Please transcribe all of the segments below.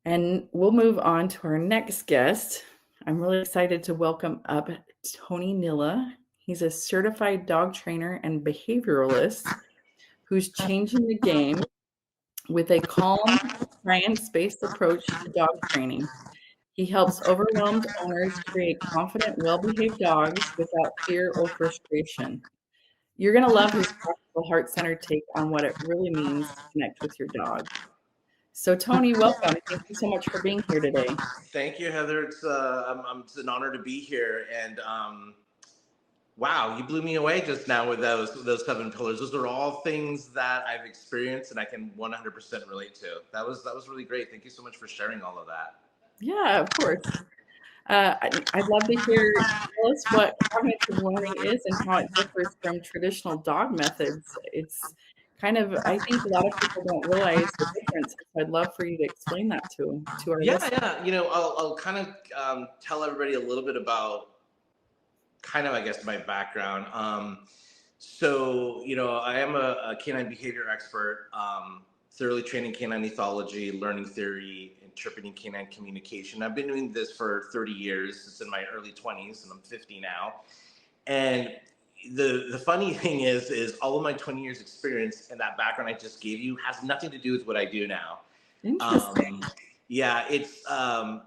And we'll move on to our next guest. I'm really excited to welcome up Tony Nila. He's a certified dog trainer and behavioralist who's changing the game with a calm, science-based approach to dog training. He helps overwhelmed owners create confident, well-behaved dogs without fear or frustration. You're going to love his practical, heart-centered take on what it really means to connect with your dog. So, Tony, welcome. Thank you so much for being here today. Thank you, Heather. It's an honor to be here. And wow, you blew me away just now with those 7 pillars. Those are all things that I've experienced and I can 100% relate to. That was really great. Thank you so much for sharing all of that. Yeah, of course. I'd love to hear, tell us what cognitive learning is and how it differs from traditional dog methods. It's kind of, I think a lot of people don't realize the difference. So I'd love for you to explain that to our Yeah, listeners. yeah. I'll kind of tell everybody a little bit about kind of, I guess, my background. I am a canine behavior expert, thoroughly trained in canine ethology, learning theory, interpreting canine communication. I've been doing this for 30 years. It's in my early 20s, and I'm 50 now. And the funny thing is all of my 20 years experience and that background I just gave you has nothing to do with what I do now. Interesting. Yeah, I'm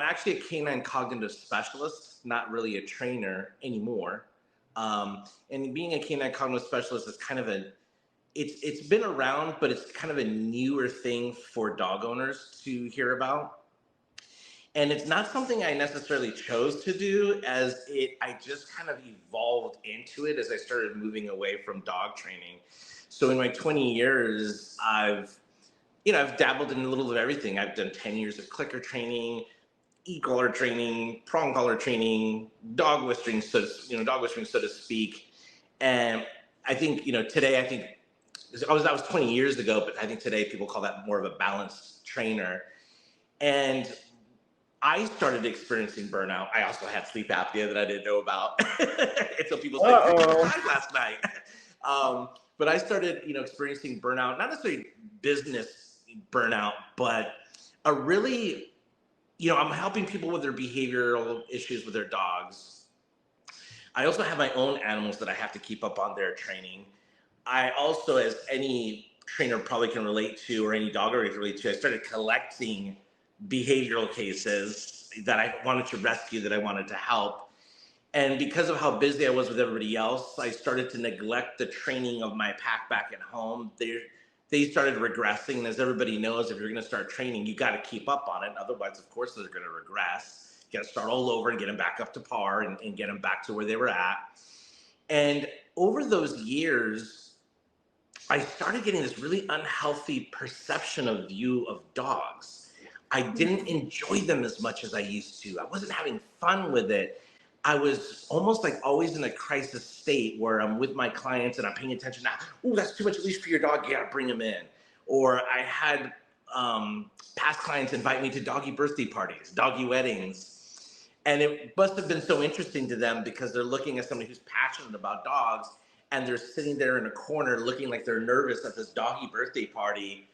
actually a canine cognitive specialist, not really a trainer anymore. And being a canine cognitive specialist is kind of it's been around, but it's kind of a newer thing for dog owners to hear about. And it's not something I necessarily chose to do, I just kind of evolved into it as I started moving away from dog training. So in my 20 years, I've dabbled in a little of everything. I've done 10 years of clicker training, e-collar training, prong collar training, dog whistling, so to speak. And I think, today, that was 20 years ago, but I think today people call that more of a balanced trainer. And I started experiencing burnout. I also had sleep apnea that I didn't know about until people said, "You went outside last night." But I started, experiencing burnout, not necessarily business burnout, but a really, I'm helping people with their behavioral issues with their dogs. I also have my own animals that I have to keep up on their training. I also, as any trainer probably can relate to, or any dog owner can relate to, I started collecting behavioral cases that I wanted to rescue, that I wanted to help. And because of how busy I was with everybody else, I started to neglect the training of my pack back at home. They started regressing. And as everybody knows, if you're going to start training, you got to keep up on it. Otherwise, of course, they're going to regress. You got to start all over and get them back up to par and get them back to where they were at. And over those years, I started getting this really unhealthy perception of view of dogs. I didn't enjoy them as much as I used to. I wasn't having fun with it. I was almost like always in a crisis state where I'm with my clients and I'm paying attention. Now, oh, that's too much leash for your dog. You gotta bring him in. Or I had past clients invite me to doggy birthday parties, doggy weddings. And it must have been so interesting to them because they're looking at somebody who's passionate about dogs and they're sitting there in a corner looking like they're nervous at this doggy birthday party.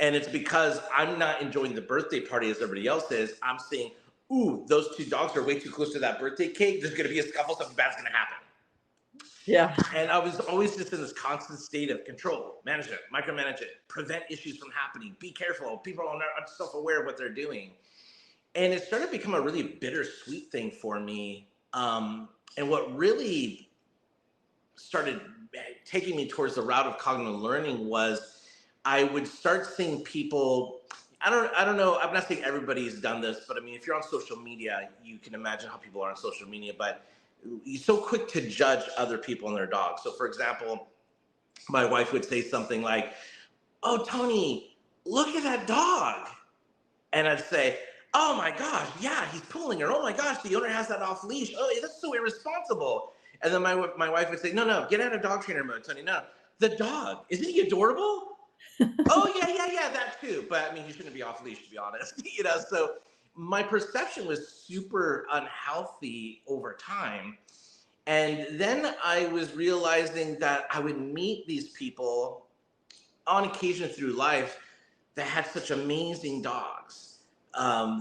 And it's because I'm not enjoying the birthday party as everybody else is. I'm saying, ooh, those two dogs are way too close to that birthday cake. There's going to be a scuffle. Something bad's going to happen. Yeah. And I was always just in this constant state of control, manage it, micromanage it, prevent issues from happening, be careful. People are not self-aware of what they're doing. And it started to become a really bittersweet thing for me. And what really started taking me towards the route of cognitive learning was I would start seeing people. I don't know. I'm not saying everybody's done this, but I mean, if you're on social media, you can imagine how people are on social media. But you're so quick to judge other people and their dogs. So, for example, my wife would say something like, "Oh, Tony, look at that dog," and I'd say, "Oh my gosh, yeah, he's pulling her. Oh my gosh, the owner has that off leash. Oh, that's so irresponsible." And then my wife would say, "No, get out of dog trainer mode, Tony. No, the dog, isn't he adorable? Oh yeah, that too. But I mean, he shouldn't be off leash, to be honest. So my perception was super unhealthy over time. And then I was realizing that I would meet these people on occasion through life that had such amazing dogs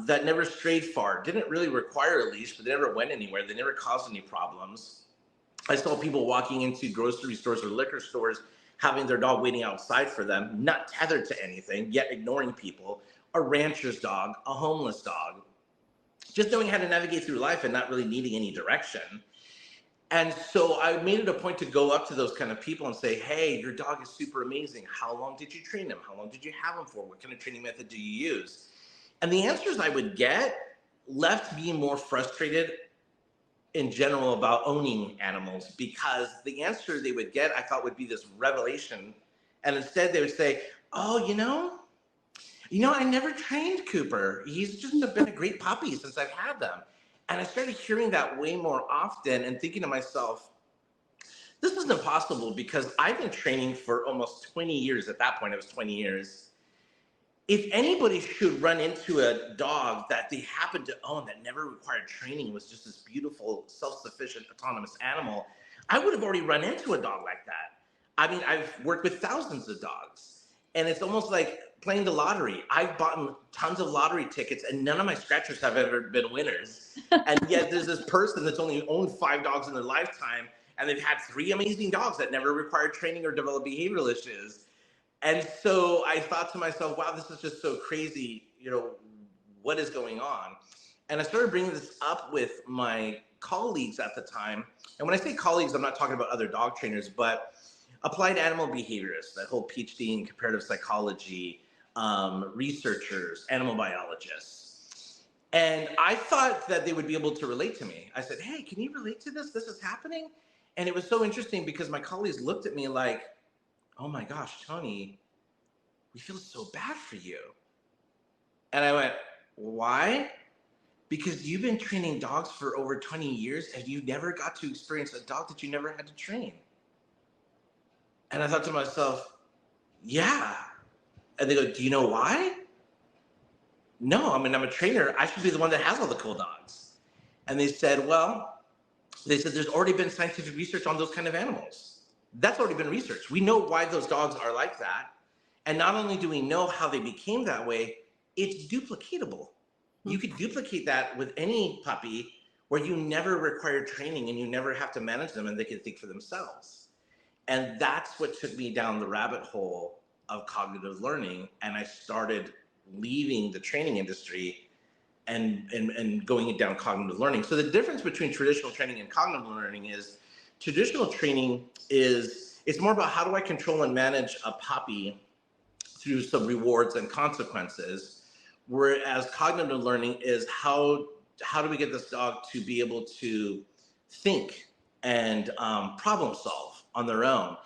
that never strayed far, didn't really require a leash, but they never went anywhere. They never caused any problems. I saw people walking into grocery stores or liquor stores having their dog waiting outside for them, not tethered to anything, yet ignoring people. A rancher's dog, a homeless dog, just knowing how to navigate through life and not really needing any direction. And so I made it a point to go up to those kind of people and say, hey, your dog is super amazing. How long did you train him? How long did you have him for? What kind of training method do you use? And the answers I would get left me more frustrated in general about owning animals, because the answer they would get, I thought, would be this revelation. And instead they would say, oh, I never trained Cooper. He's just been a great puppy since I've had them. And I started hearing that way more often and thinking to myself, this isn't impossible, because I've been training for almost 20 years. At that point, it was 20 years. If anybody should run into a dog that they happen to own that never required training, was just this beautiful, self-sufficient, autonomous animal, I would have already run into a dog like that. I mean, I've worked with thousands of dogs, and it's almost like playing the lottery. I've bought tons of lottery tickets, and none of my scratchers have ever been winners. And yet there's this person that's only owned 5 dogs in their lifetime, and they've had 3 amazing dogs that never required training or developed behavioral issues. And so I thought to myself, wow, this is just so crazy. What is going on? And I started bringing this up with my colleagues at the time. And when I say colleagues, I'm not talking about other dog trainers, but applied animal behaviorists, that whole PhD in comparative psychology, researchers, animal biologists. And I thought that they would be able to relate to me. I said, hey, can you relate to this? This is happening. And it was so interesting, because my colleagues looked at me like, oh my gosh, Tony, we feel so bad for you. And I went, why? Because you've been training dogs for over 20 years and you never got to experience a dog that you never had to train. And I thought to myself, yeah. And they go, do you know why? No, I mean, I'm a trainer. I should be the one that has all the cool dogs. And they said, there's already been scientific research on those kind of animals. That's already been researched. We know why those dogs are like that. And not only do we know how they became that way, it's duplicatable. You could duplicate that with any puppy, where you never require training and you never have to manage them, and they can think for themselves. And that's what took me down the rabbit hole of cognitive learning. And I started leaving the training industry and going down cognitive learning. So the difference between traditional training and cognitive learning is, traditional training it's more about how do I control and manage a puppy through some rewards and consequences, whereas cognitive learning is how do we get this dog to be able to think and problem solve on their own.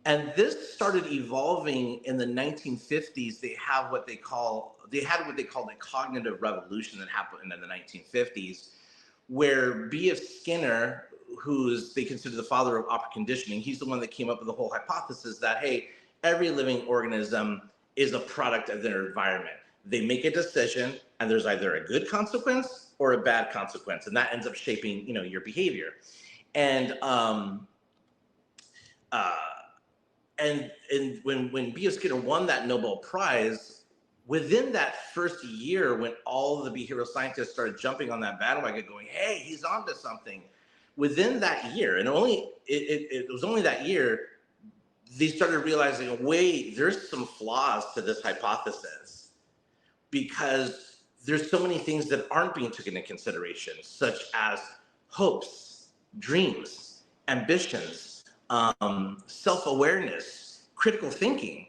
And this started evolving in the 1950s. They had what they called a cognitive revolution that happened in the 1950s, where B.F. Skinner, they consider the father of operant conditioning, he's the one that came up with the whole hypothesis that, hey, every living organism is a product of their environment. They make a decision, and there's either a good consequence or a bad consequence, and that ends up shaping, your behavior. And when B.F. Skinner won that Nobel Prize, within that first year, when all the behavioral scientists started jumping on that bandwagon, going, "Hey, he's onto something," within that year, and it was only that year, they started realizing, wait, there's some flaws to this hypothesis, because there's so many things that aren't being taken into consideration, such as hopes, dreams, ambitions, self-awareness, critical thinking,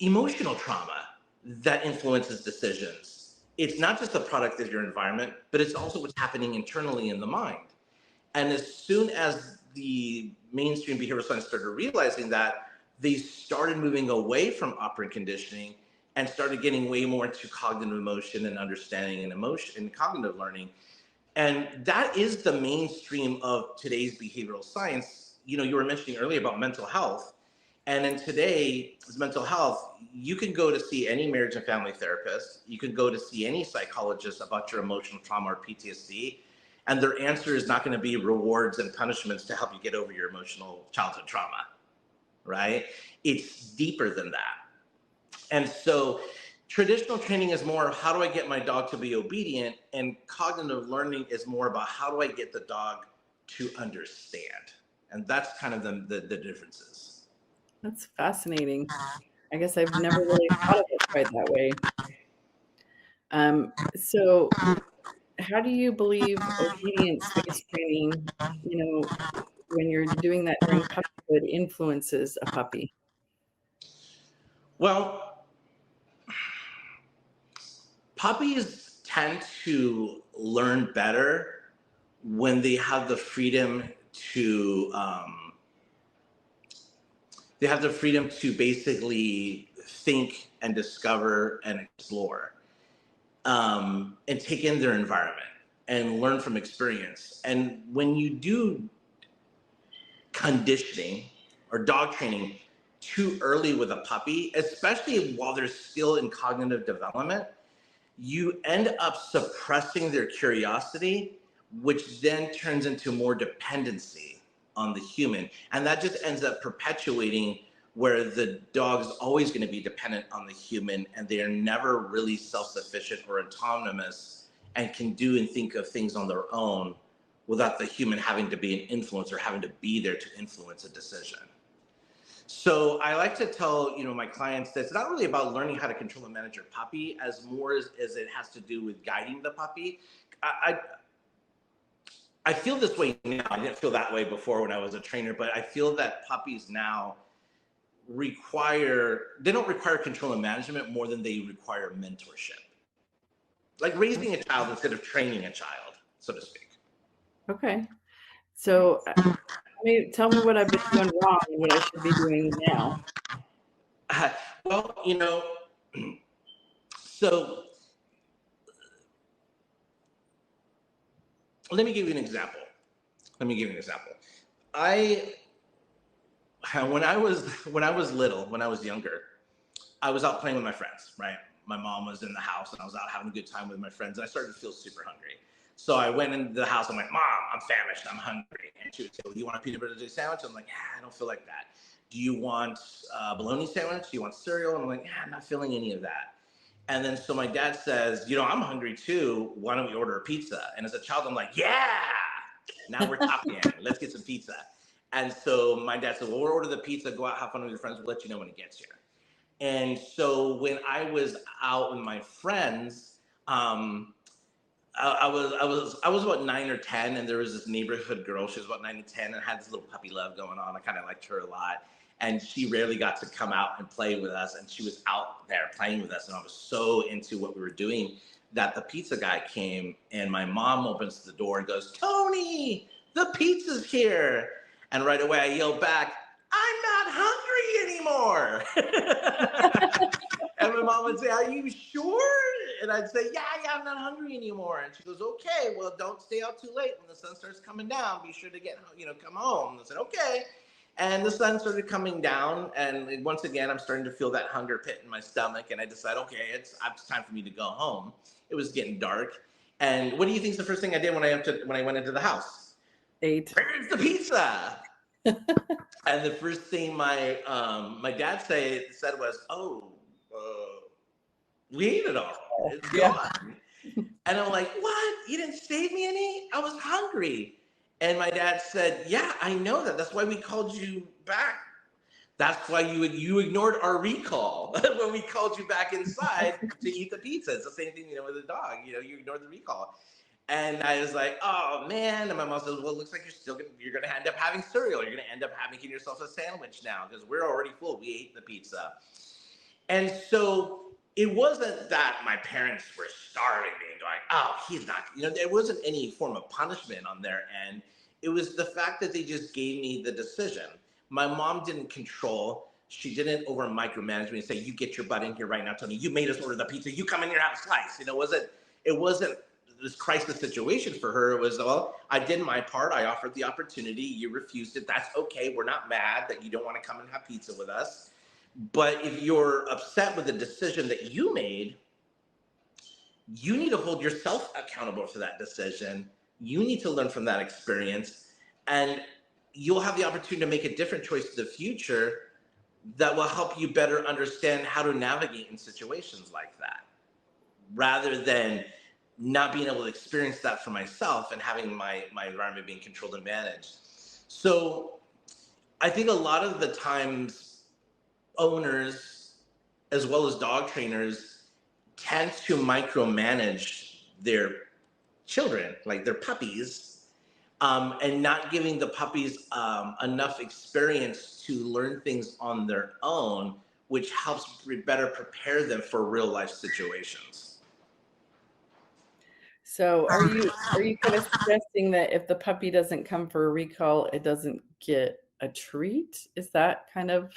emotional trauma that influences decisions. It's not just a product of your environment, but it's also what's happening internally in the mind. And as soon as the mainstream behavioral science started realizing that, they started moving away from operant conditioning and started getting way more into cognitive emotion and understanding and emotion and cognitive learning. And that is the mainstream of today's behavioral science. You were mentioning earlier about mental health. And in today's mental health, you can go to see any marriage and family therapist. You can go to see any psychologist about your emotional trauma or PTSD. And their answer is not going to be rewards and punishments to help you get over your emotional childhood trauma, right? It's deeper than that. And so traditional training is more, how do I get my dog to be obedient? And cognitive learning is more about, how do I get the dog to understand? And that's kind of the differences. That's fascinating. I guess I've never really thought of it quite that way. So how do you believe obedience-based training, when you're doing that during puppyhood, influences a puppy? Well, puppies tend to learn better when they have the freedom to basically think and discover and explore, and take in their environment and learn from experience. And when you do conditioning or dog training too early with a puppy, especially while they're still in cognitive development, you end up suppressing their curiosity, which then turns into more dependency on the human. And that just ends up perpetuating where the dog's always going to be dependent on the human, and they are never really self-sufficient or autonomous and can do and think of things on their own without the human having to be an influence or having to be there to influence a decision. So I like to tell my clients that it's not really about learning how to control and manage your puppy as more as it has to do with guiding the puppy. I feel this way now. I didn't feel that way before when I was a trainer, but I feel that puppies now they don't require control and management more than they require mentorship. Like raising a child instead of training a child, so to speak. Okay. So tell me what I've been doing wrong and what I should be doing now. Well, so let me give you an example. When I was little, when I was younger, I was out playing with my friends, right? My mom was in the house and I was out having a good time with my friends, and I started to feel super hungry. So I went into the house. I'm like, Mom, I'm famished. I'm hungry. And she would say, well, do you want a peanut butter jelly sandwich? I'm like, yeah, I don't feel like that. Do you want a bologna sandwich? Do you want cereal? And I'm like, yeah, I'm not feeling any of that. And then so my dad says, I'm hungry too. Why don't we order a pizza? And as a child, I'm like, yeah, now we're talking. Let's get some pizza. And so my dad said, well, we'll order the pizza, go out, have fun with your friends. We'll let you know when it gets here. And so when I was out with my friends, I was about 9 or 10, and there was this neighborhood girl. She was about 9 to 10 and had this little puppy love going on. I kind of liked her a lot. And she rarely got to come out and play with us. And she was out there playing with us. And I was so into what we were doing that the pizza guy came, and my mom opens the door and goes, Tony, the pizza's here. And right away I yelled back, I'm not hungry anymore. And my mom would say, are you sure? And I'd say, yeah, I'm not hungry anymore. And she goes, okay, well, don't stay out too late. When the sun starts coming down, be sure to come home. And I said, okay. And the sun started coming down. And once again, I'm starting to feel that hunger pit in my stomach. And I decided, okay, it's time for me to go home. It was getting dark. And what do you think is the first thing I did when I went into the house? Ate. Where's the pizza? And the first thing my dad said was, oh, we ate it all. It's gone. And I'm like, what? You didn't save me any? I was hungry. And my dad said, yeah, I know that. That's why we called you back. That's why you ignored our recall when we called you back inside to eat the pizza. It's the same thing, with a dog. You ignored the recall. And I was like, oh man. And my mom says, well, it looks like you're gonna end up having cereal. You're gonna end up making yourself a sandwich now because we're already full. We ate the pizza. And so it wasn't that my parents were starving me and going, oh, he's not, there wasn't any form of punishment on their end. It was the fact that they just gave me the decision. My mom didn't control. She didn't over micromanage me and say, you get your butt in here right now, Tony. You made us order the pizza. You come in here, have a slice. It wasn't this crisis situation for her. It was, well, I did my part. I offered the opportunity. You refused it. That's okay. We're not mad that you don't want to come and have pizza with us. But if you're upset with the decision that you made, you need to hold yourself accountable for that decision. You need to learn from that experience, and you'll have the opportunity to make a different choice in the future that will help you better understand how to navigate in situations like that, rather than not being able to experience that for myself and having my environment being controlled and managed. So I think a lot of the times owners as well as dog trainers tend to micromanage their children, like their puppies, and not giving the puppies enough experience to learn things on their own, which helps better prepare them for real life situations. So are you kind of suggesting that if the puppy doesn't come for a recall, it doesn't get a treat? Is that kind of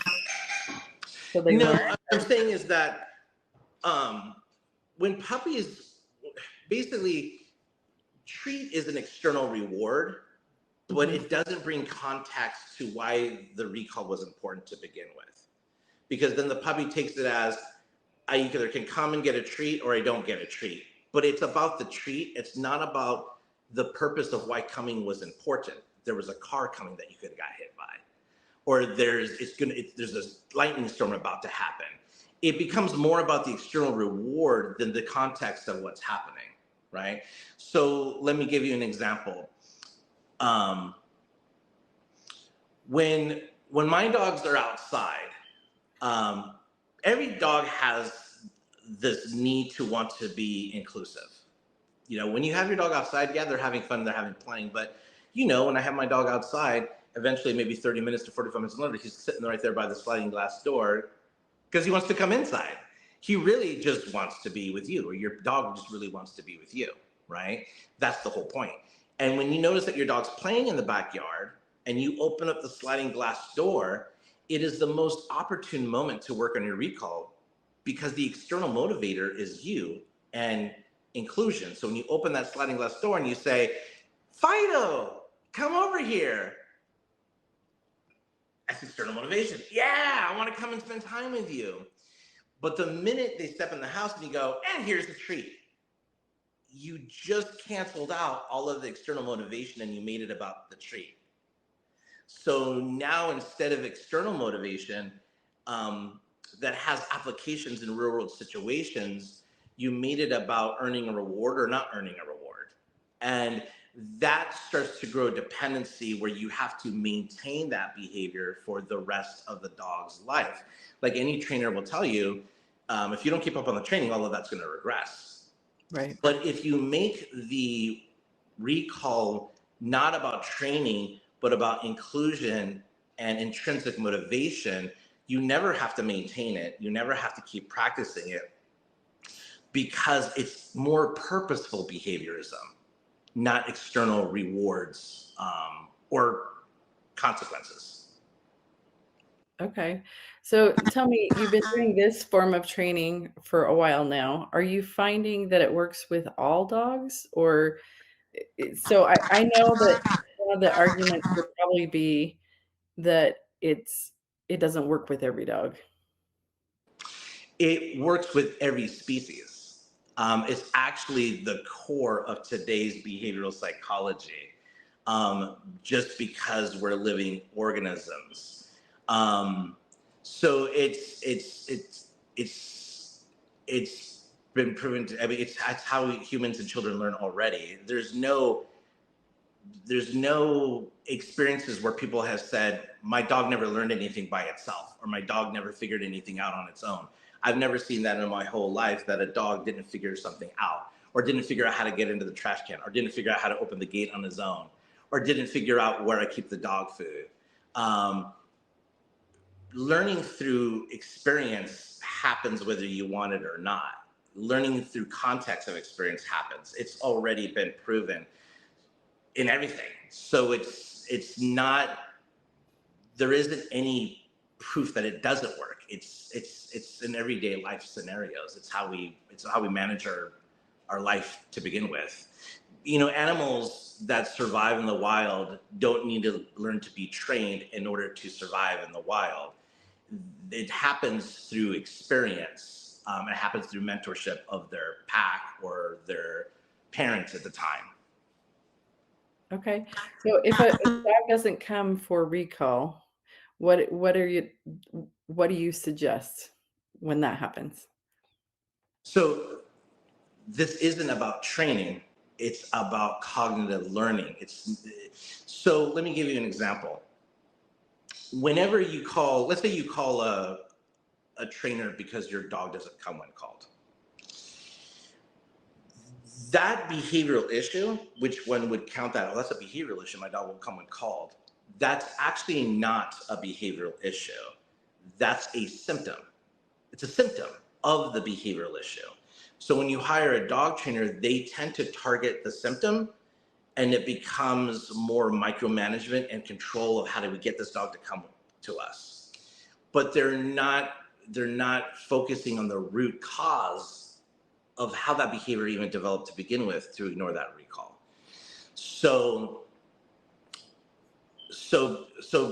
so they No, learn? what I'm saying is that um, when puppies, basically, treat is an external reward, but Mhm. it doesn't bring context to why the recall was important to begin with. Because then the puppy takes it as I either can come and get a treat or I don't get a treat. But it's about the treat. It's not about the purpose of why coming was important. There was a car coming that you could have got hit by, or there's a lightning storm about to happen. It becomes more about the external reward than the context of what's happening, right? So let me give you an example. Um, when my dogs are outside, um, every dog has this need to want to be inclusive. You know, when you have your dog outside, yeah, they're having fun, they're having playing, but when I have my dog outside, eventually maybe 30 minutes to 45 minutes later, he's sitting right there by the sliding glass door because he wants to come inside. He really just wants to be with you, or your dog just really wants to be with you, right? That's the whole point. And when you notice that your dog's playing in the backyard and you open up the sliding glass door, it is the most opportune moment to work on your recall because the external motivator is you and inclusion. So when you open that sliding glass door and you say, Fido, come over here, that's external motivation. Yeah, I want to come and spend time with you. But the minute they step in the house and you go, and here's the treat, you just canceled out all of the external motivation and you made it about the treat. So now instead of external motivation that has applications in real world situations, you made it about earning a reward or not earning a reward. And that starts to grow dependency where you have to maintain that behavior for the rest of the dog's life. Like any trainer will tell you, if you don't keep up on the training, all of that's going to regress. Right. But if you make the recall not about training, but about inclusion and intrinsic motivation, you never have to maintain it. You never have to keep practicing it because it's more purposeful behaviorism, not external rewards or consequences. Okay. So tell me, you've been doing this form of training for a while now. Are you finding that it works with all dogs or so I know that one of the arguments would probably be that it doesn't work with every dog. It works with every species. It's actually the core of today's behavioral psychology, just because we're living organisms. Um, so it's been proven to. I mean, that's how humans and children learn already. There's no experiences where people have said my dog never learned anything by itself or my dog never figured anything out on its own. I've never seen that in my whole life, that a dog didn't figure something out or didn't figure out how to get into the trash can or didn't figure out how to open the gate on his own or didn't figure out where to keep the dog food. um, Learning through experience happens whether you want it or not. Learning through context of experience happens. It's already been proven in everything. So it's not, there isn't any proof that it doesn't work. It's in everyday life scenarios. It's how we manage our life to begin with. Animals that survive in the wild don't need to learn to be trained in order to survive in the wild. It happens through experience. It happens through mentorship of their pack or their parents at the time. Okay. So if a dog doesn't come for recall, what are you What do you suggest when that happens? So this isn't about training, it's about cognitive learning. So let me give you an example. Whenever you call, let's say you call a trainer because your dog doesn't come when called. That behavioral issue, which one would count that, oh, that's a behavioral issue, my dog won't come when called. That's actually not a behavioral issue. That's a symptom. It's a symptom of the behavioral issue. So when you hire a dog trainer, they tend to target the symptom, and it becomes more micromanagement and control of how do we get this dog to come to us. But they're not focusing on the root cause of how that behavior even developed to begin with to ignore that recall. So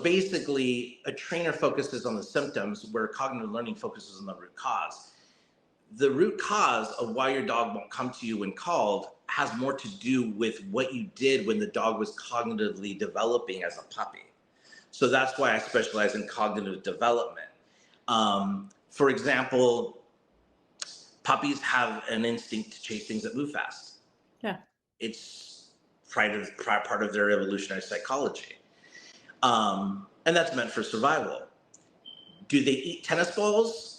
basically, a trainer focuses on the symptoms where cognitive learning focuses on the root cause. The root cause of why your dog won't come to you when called has more to do with what you did when the dog was cognitively developing as a puppy. So that's why I specialize in cognitive development. For example, puppies have an instinct to chase things that move fast. Yeah. It's part of their evolutionary psychology. And that's meant for survival. Do they eat tennis balls?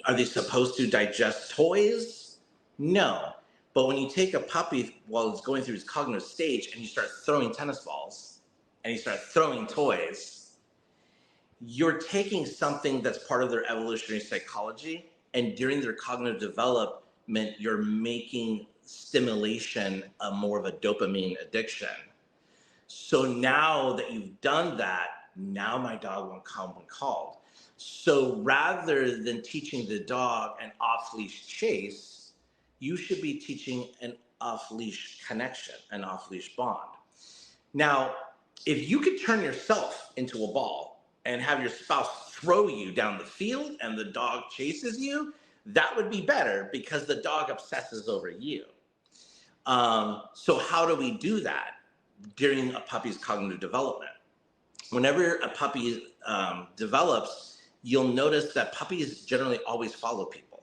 Are they supposed to digest toys? No. But when you take a puppy while it's going through its cognitive stage and you start throwing tennis balls and you start throwing toys, you're taking something that's part of their evolutionary psychology, and during their cognitive development, you're making stimulation more of a dopamine addiction. So now that you've done that, now my dog won't come when called. So rather than teaching the dog an off-leash chase, you should be teaching an off-leash connection, an off-leash bond. Now, if you could turn yourself into a ball and have your spouse throw you down the field and the dog chases you, that would be better because the dog obsesses over you. So how do we do that during a puppy's cognitive development? Whenever a puppy develops, you'll notice that puppies generally always follow people.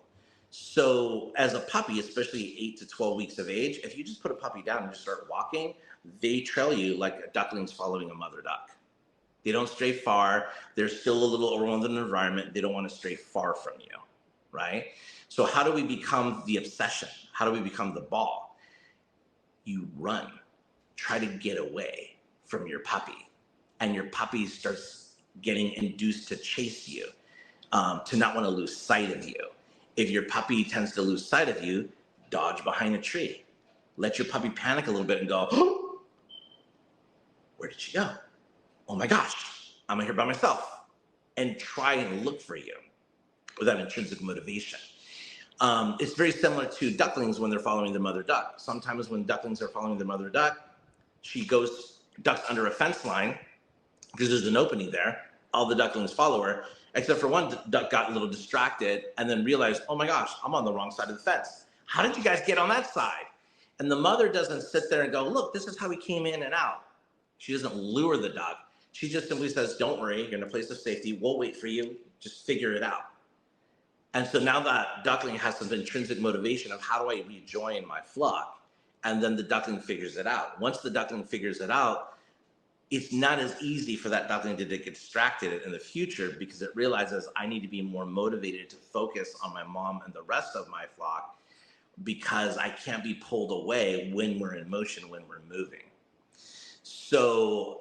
So as a puppy, especially 8 to 12 weeks of age, if you just put a puppy down and just start walking, they trail you like a duckling's following a mother duck. They don't stray far. They're still a little overwhelmed in the environment. They don't want to stray far from you, right? So how do we become the obsession? How do we become the ball? You run. Try to get away from your puppy. And your puppy starts getting induced to chase you, to not want to lose sight of you. If your puppy tends to lose sight of you, dodge behind a tree. Let your puppy panic a little bit and go, oh, where did she go? Oh my gosh, I'm here by myself. And try and look for you with that intrinsic motivation. It's very similar to ducklings when they're following their mother duck. Sometimes when ducklings are following their mother duck, she ducks under a fence line because there's an opening there. All the ducklings follow her, except for one duck got a little distracted and then realized, oh my gosh, I'm on the wrong side of the fence. How did you guys get on that side? And the mother doesn't sit there and go, look, this is how we came in and out. She doesn't lure the duck. She just simply says, don't worry, you're in a place of safety. We'll wait for you. Just figure it out. And so now that duckling has some intrinsic motivation of how do I rejoin my flock? And then the duckling figures it out. Once the duckling figures it out, it's not as easy for that duckling to get distracted in the future because it realizes I need to be more motivated to focus on my mom and the rest of my flock because I can't be pulled away when we're in motion, when we're moving. So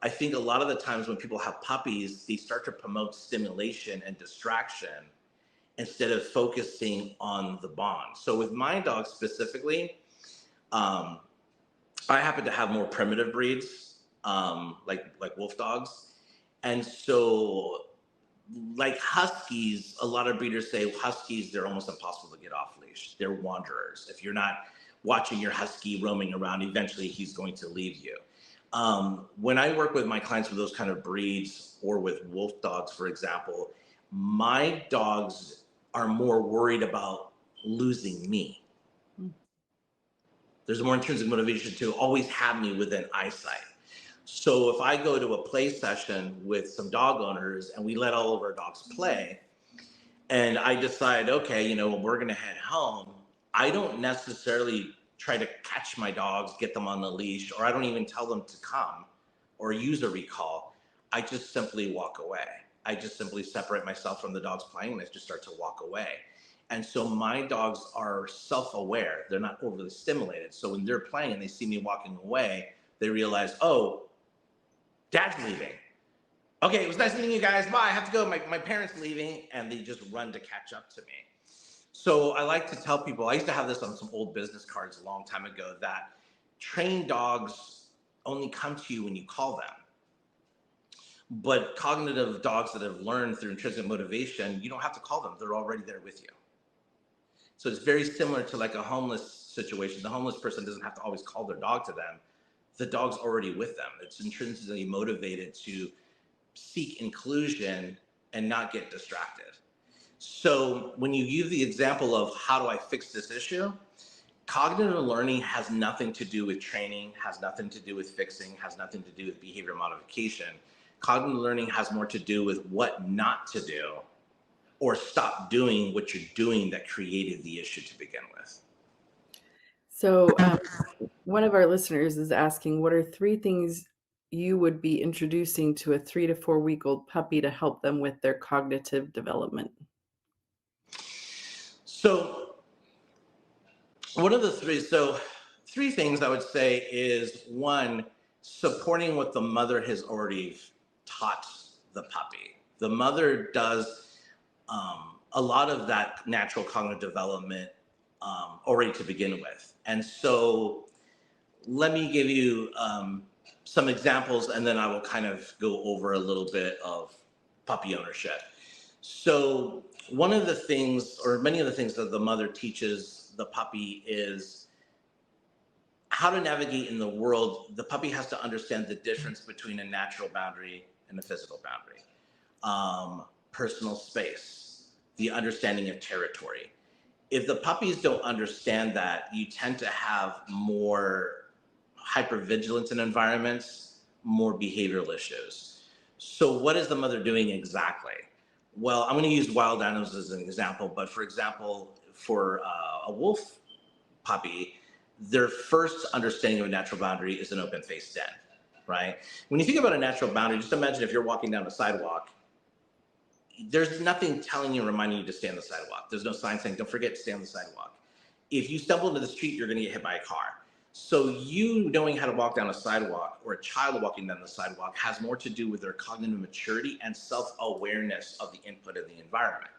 I think a lot of the times when people have puppies, they start to promote stimulation and distraction instead of focusing on the bond. So with my dog specifically, I happen to have more primitive breeds, like wolf dogs. And so like huskies, a lot of breeders say huskies, they're almost impossible to get off leash. They're wanderers. If you're not watching your husky roaming around, eventually he's going to leave you. When I work with my clients with those kind of breeds or with wolf dogs, for example, my dogs are more worried about losing me. There's more intrinsic motivation to always have me within eyesight. So if I go to a play session with some dog owners and we let all of our dogs play, and I decide, okay, we're going to head home, I don't necessarily try to catch my dogs, get them on the leash, or I don't even tell them to come or use a recall. I just simply walk away. I just simply separate myself from the dogs playing and I just start to walk away. And so my dogs are self-aware. They're not overly stimulated. So when they're playing and they see me walking away, they realize, oh, Dad's leaving. Okay, it was nice meeting you guys. Bye, I have to go. My parents leaving, and they just run to catch up to me. So I like to tell people, I used to have this on some old business cards a long time ago, that trained dogs only come to you when you call them. But cognitive dogs that have learned through intrinsic motivation, you don't have to call them. They're already there with you. So it's very similar to like a homeless situation. The homeless person doesn't have to always call their dog to them. The dog's already with them. It's intrinsically motivated to seek inclusion and not get distracted. So when you use the example of how do I fix this issue, cognitive learning has nothing to do with training, has nothing to do with fixing, has nothing to do with behavior modification. Cognitive learning has more to do with what not to do or stop doing what you're doing that created the issue to begin with. So one of our listeners is asking, what are 3 things you would be introducing to a 3 to 4 week old puppy to help them with their cognitive development? So one of the three things I would say is, one, supporting what the mother has already taught the puppy. The mother does a lot of that natural cognitive development already to begin with. And so let me give you some examples, and then I will kind of go over a little bit of puppy ownership. So one of the things, or many of the things that the mother teaches the puppy is how to navigate in the world. The puppy has to understand the difference between a natural boundary and a physical boundary. Personal space, the understanding of territory. If the puppies don't understand that, you tend to have more hypervigilance in environments, more behavioral issues. So what is the mother doing exactly? Well, I'm going to use wild animals as an example, but for example, for a wolf puppy, their first understanding of a natural boundary is an open-faced den, right? When you think about a natural boundary, just imagine if you're walking down a sidewalk, there's nothing telling you, reminding you to stay on the sidewalk. There's no sign saying, don't forget to stay on the sidewalk. If you stumble into the street, you're going to get hit by a car. So you knowing how to walk down a sidewalk, or a child walking down the sidewalk, has more to do with their cognitive maturity and self-awareness of the input of the environment.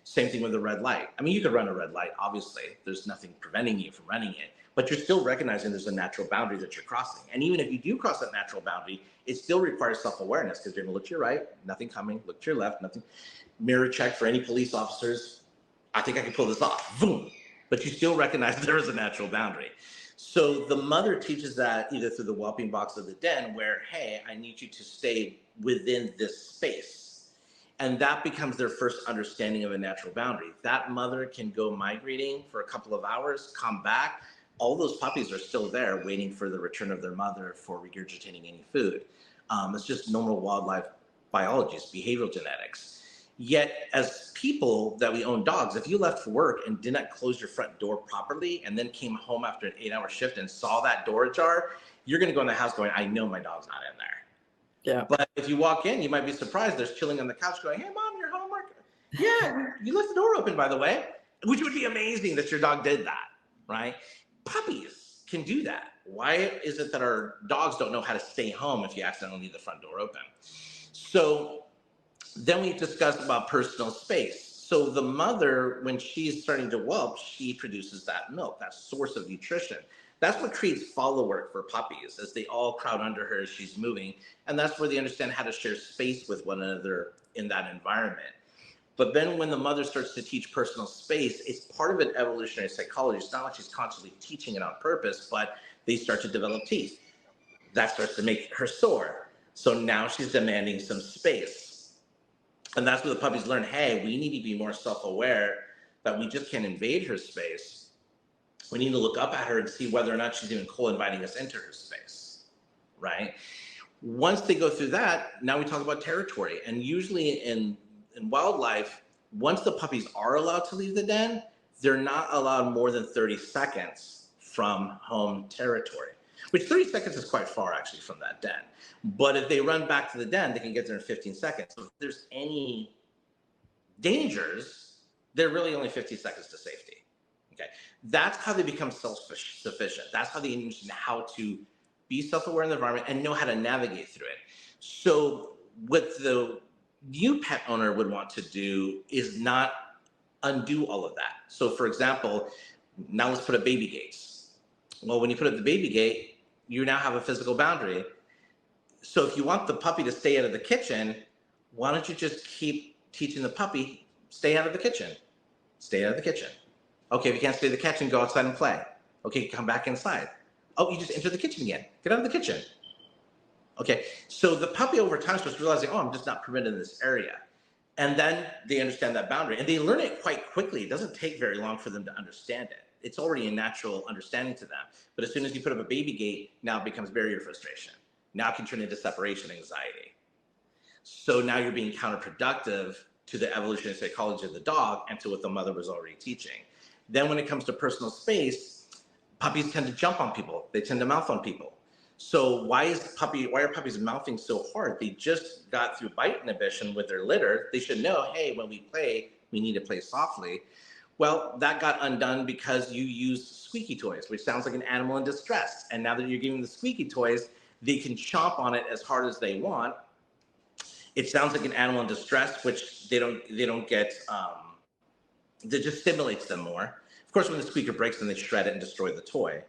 Same thing with a red light. I mean, you could run a red light, obviously. There's nothing preventing you from running it, but you're still recognizing there's a natural boundary that you're crossing. And even if you do cross that natural boundary, it still requires self-awareness, because you're gonna look to your right, nothing coming, look to your left, nothing. Mirror check for any police officers. I think I can pull this off, boom. But you still recognize there is a natural boundary. So the mother teaches that either through the whelping box of the den, where, hey, I need you to stay within this space. And that becomes their first understanding of a natural boundary. That mother can go migrating for a couple of hours, come back. All those puppies are still there waiting for the return of their mother for regurgitating any food. It's just normal wildlife biology, it's behavioral genetics. Yet as people that we own dogs, if you left for work and did not close your front door properly and then came home after an 8-hour shift and saw that door ajar, you're gonna go in the house going, I know my dog's not in there. Yeah. But if you walk in, you might be surprised. There's chilling on the couch going, hey, Mom, your homework. Yeah, you left the door open, by the way, which would be amazing that your dog did that, right? Puppies can do that. Why is it that our dogs don't know how to stay home if you accidentally leave the front door open? So then we discussed about personal space. So the mother, when she's starting to whelp, she produces that milk, that source of nutrition. That's what creates follow work for puppies, as they all crowd under her as she's moving. And that's where they understand how to share space with one another in that environment. But then when the mother starts to teach personal space, it's part of an evolutionary psychology. It's not like she's constantly teaching it on purpose, but they start to develop teeth. That starts to make her sore. So now she's demanding some space. And that's where the puppies learn, hey, we need to be more self-aware that we just can't invade her space. We need to look up at her and see whether or not she's even co-inviting us into her space, right? Once they go through that, now we talk about territory. And usually in wildlife, once the puppies are allowed to leave the den, they're not allowed more than 30 seconds from home territory, which 30 seconds is quite far actually from that den. But if they run back to the den, they can get there in 15 seconds. So if there's any dangers, they're really only 50 seconds to safety. Okay, that's how they become self-sufficient. That's how they understand how to be self-aware in the environment and know how to navigate through it. So what the new pet owner would want to do is not undo all of that. So for example, now let's put up baby gates. Well, when you put up the baby gate, you now have a physical boundary. So if you want the puppy to stay out of the kitchen, why don't you just keep teaching the puppy, stay out of the kitchen, stay out of the kitchen. Okay, if you can't stay in the kitchen, go outside and play. Okay, come back inside. Oh, you just entered the kitchen again. Get out of the kitchen. Okay, so the puppy over time starts realizing, oh, I'm just not permitted in this area. And then they understand that boundary and they learn it quite quickly. It doesn't take very long for them to understand it. It's already a natural understanding to them. But as soon as you put up a baby gate, now it becomes barrier frustration. Now it can turn into separation anxiety. So now you're being counterproductive to the evolutionary psychology of the dog and to what the mother was already teaching. Then when it comes to personal space, puppies tend to jump on people. They tend to mouth on people. So why are puppies mouthing so hard? They just got through bite inhibition with their litter. They should know, hey, when we play, we need to play softly. Well, that got undone because you used squeaky toys, which sounds like an animal in distress. And now that you're giving the squeaky toys, they can chomp on it as hard as they want. It sounds like an animal in distress, which they don't get, that just stimulates them more. Of course, when the squeaker breaks, then they shred it and destroy the toy.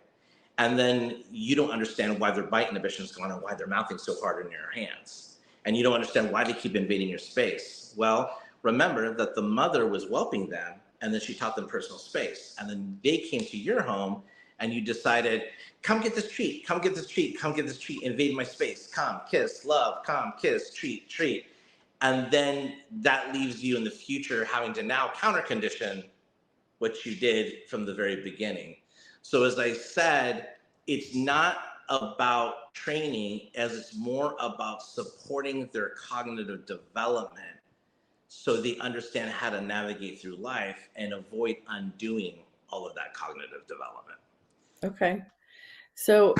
And then you don't understand why their bite inhibition is going on, why they're mouthing so hard in your hands. And you don't understand why they keep invading your space. Well, remember that the mother was whelping them and then she taught them personal space. And then they came to your home and you decided, come get this treat, come get this treat, come get this treat, invade my space, come, kiss, love, come, kiss, treat, treat. And then that leaves you in the future having to now counter condition what you did from the very beginning. So as I said, it's not about training as it's more about supporting their cognitive development so they understand how to navigate through life and avoid undoing all of that cognitive development. Okay. So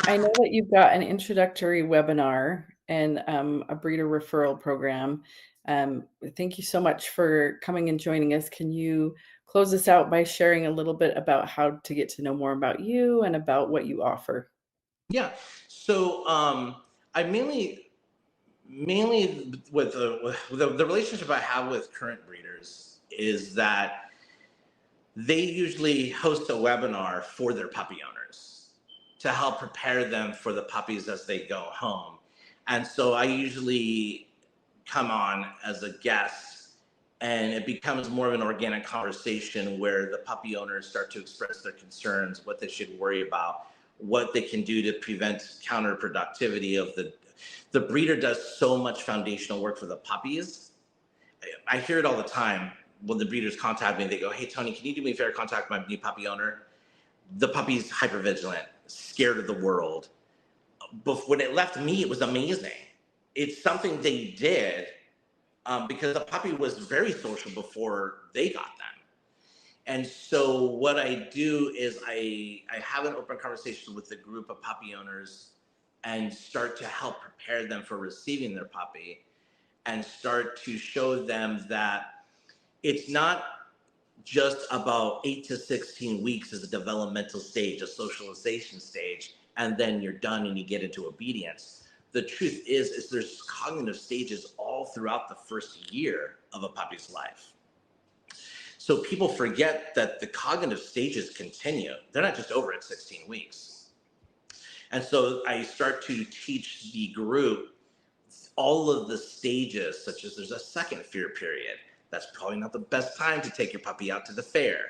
I know that you've got an introductory webinar and a breeder referral program. Thank you so much for coming and joining us. Can you close us out by sharing a little bit about how to get to know more about you and about what you offer? Yeah. So I mainly with the relationship I have with current breeders is that they usually host a webinar for their puppy owners to help prepare them for the puppies as they go home. And so I usually come on as a guest and it becomes more of an organic conversation where the puppy owners start to express their concerns, what they should worry about, what they can do to prevent counterproductivity of the breeder does so much foundational work for the puppies. I hear it all the time when the breeders contact me. They go, hey, Tony, can you do me a favor, contact my new puppy owner? The puppy's hypervigilant, scared of the world. But when it left me, it was amazing. It's something they did because the puppy was very social before they got them. And so what I do is I have an open conversation with the group of puppy owners and start to help prepare them for receiving their puppy and start to show them that it's not just about 8 to 16 weeks as a developmental stage, a socialization stage, and then you're done and you get into obedience. The truth is there's cognitive stages all throughout the first year of a puppy's life. So people forget that the cognitive stages continue. They're not just over at 16 weeks. And so I start to teach the group all of the stages, such as there's a second fear period. That's probably not the best time to take your puppy out to the fair.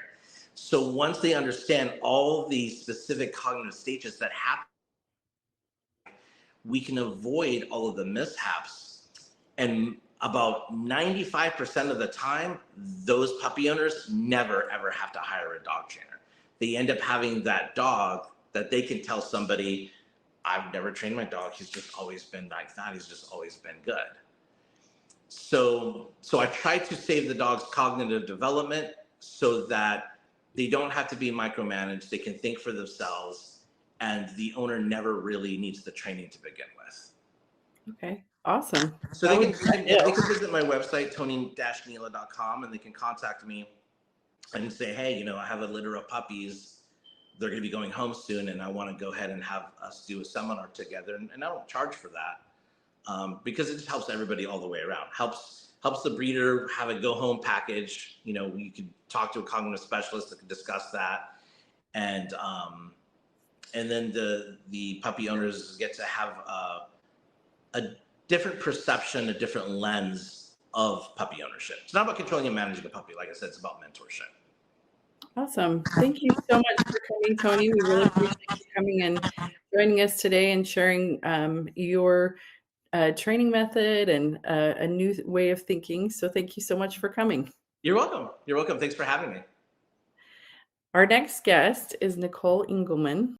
So once they understand all the specific cognitive stages that happen, we can avoid all of the mishaps. And about 95% of the time, those puppy owners never, ever have to hire a dog trainer. They end up having that dog that they can tell somebody, I've never trained my dog. He's just always been like that. He's just always been good. So I try to save the dog's cognitive development so that they don't have to be micromanaged. They can think for themselves, and the owner never really needs the training to begin with. Okay, awesome. So they can visit my website, tony-nila.com, and they can contact me and say, hey, I have a litter of puppies. They're going to be going home soon, and I want to go ahead and have us do a seminar together. And I don't charge for that because it just helps everybody all the way around. Helps the breeder have a go home package. You could talk to a cognitive specialist that could discuss that, and then the puppy owners get to have a different perception, a different lens of puppy ownership. It's not about controlling and managing a puppy. Like I said, it's about mentorship. Awesome. Thank you so much for coming, Tony. We really appreciate you coming and joining us today and sharing your training method and a new way of thinking. So thank you so much for coming. You're welcome. You're welcome. Thanks for having me. Our next guest is Nicole Engelman.